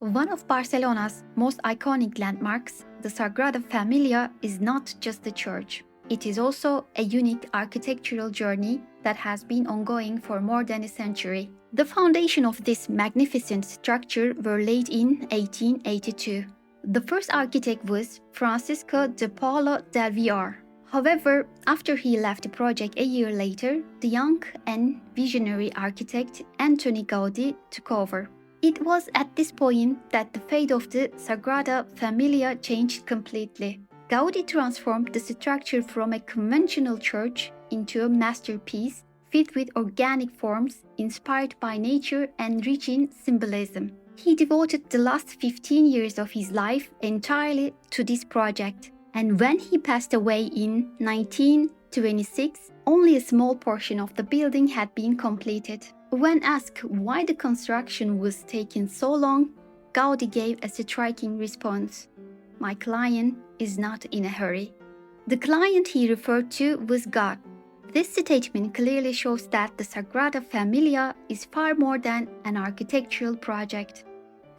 One of Barcelona's most iconic landmarks, the Sagrada Familia is not just a church. It is also a unique architectural journey that has been ongoing for more than a century. The foundation of this magnificent structure were laid in 1882. The first architect was Francisco de Paulo del Villar. However, after he left the project a year later, the young and visionary architect Antoni Gaudí took over. It was at this point that the fate of the Sagrada Familia changed completely. Gaudi transformed the structure from a conventional church into a masterpiece filled with organic forms inspired by nature and rich in symbolism. He devoted the last 15 years of his life entirely to this project, and when he passed away in 1926, only a small portion of the building had been completed. When asked why the construction was taking so long, Gaudi gave a striking response: "My client is not in a hurry." The client he referred to was God. This statement clearly shows that the Sagrada Familia is far more than an architectural project.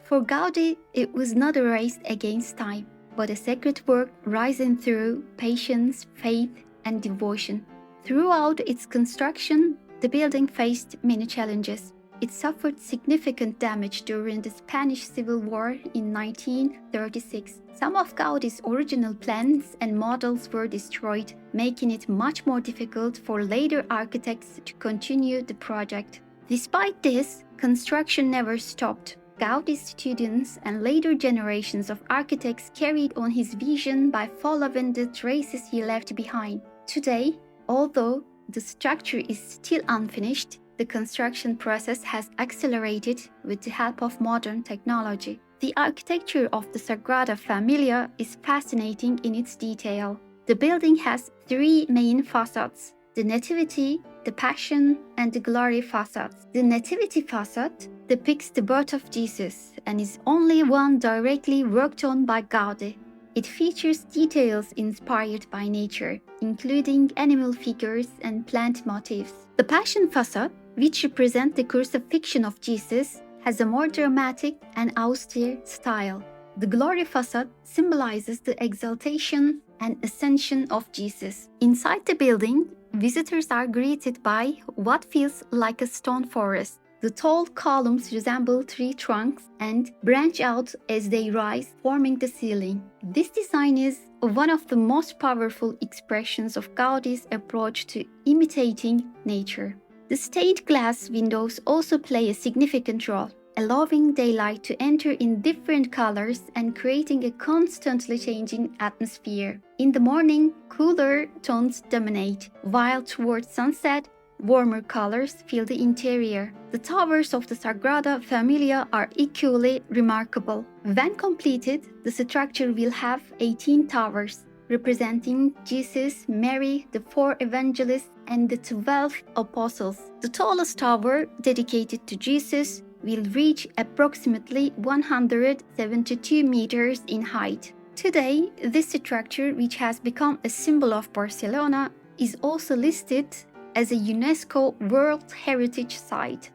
For Gaudi, it was not a race against time, but a sacred work rising through patience, faith, and devotion. Throughout its construction, the building faced many challenges. It suffered significant damage during the Spanish Civil War in 1936. Some of Gaudi's original plans and models were destroyed, making it much more difficult for later architects to continue the project. Despite this, construction never stopped. Gaudi's students and later generations of architects carried on his vision by following the traces he left behind. Today, although the structure is still unfinished, the construction process has accelerated with the help of modern technology. The architecture of the Sagrada Familia is fascinating in its detail. The building has three main facades: the Nativity, the Passion, and the Glory facades. The Nativity facade depicts the birth of Jesus and is only one directly worked on by Gaudi. It features details inspired by nature, including animal figures and plant motifs. The Passion facade, which represents the crucifixion of Jesus, has a more dramatic and austere style. The Glory facade symbolizes the exaltation and ascension of Jesus. Inside the building, visitors are greeted by what feels like a stone forest. The tall columns resemble tree trunks and branch out as they rise, forming the ceiling. This design is one of the most powerful expressions of Gaudi's approach to imitating nature. The stained glass windows also play a significant role, allowing daylight to enter in different colors and creating a constantly changing atmosphere. In the morning, cooler tones dominate, while towards sunset, warmer colors fill the interior. The towers of the Sagrada Familia are equally remarkable. When completed, the structure will have 18 towers, representing Jesus, Mary, the four evangelists, and the 12 apostles. The tallest tower, dedicated to Jesus, will reach approximately 172 meters in height. Today, this structure, which has become a symbol of Barcelona, is also listed as a UNESCO World Heritage Site.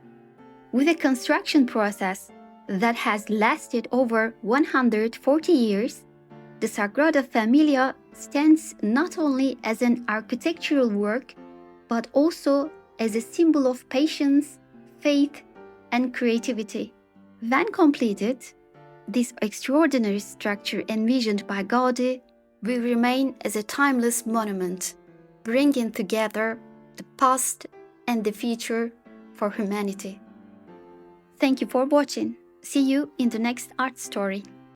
With a construction process that has lasted over 140 years, the Sagrada Familia stands not only as an architectural work, but also as a symbol of patience, faith, and creativity. When completed, this extraordinary structure envisioned by Gaudi will remain as a timeless monument, bringing together the past and the future for humanity. Thank you for watching. See you in the next art story.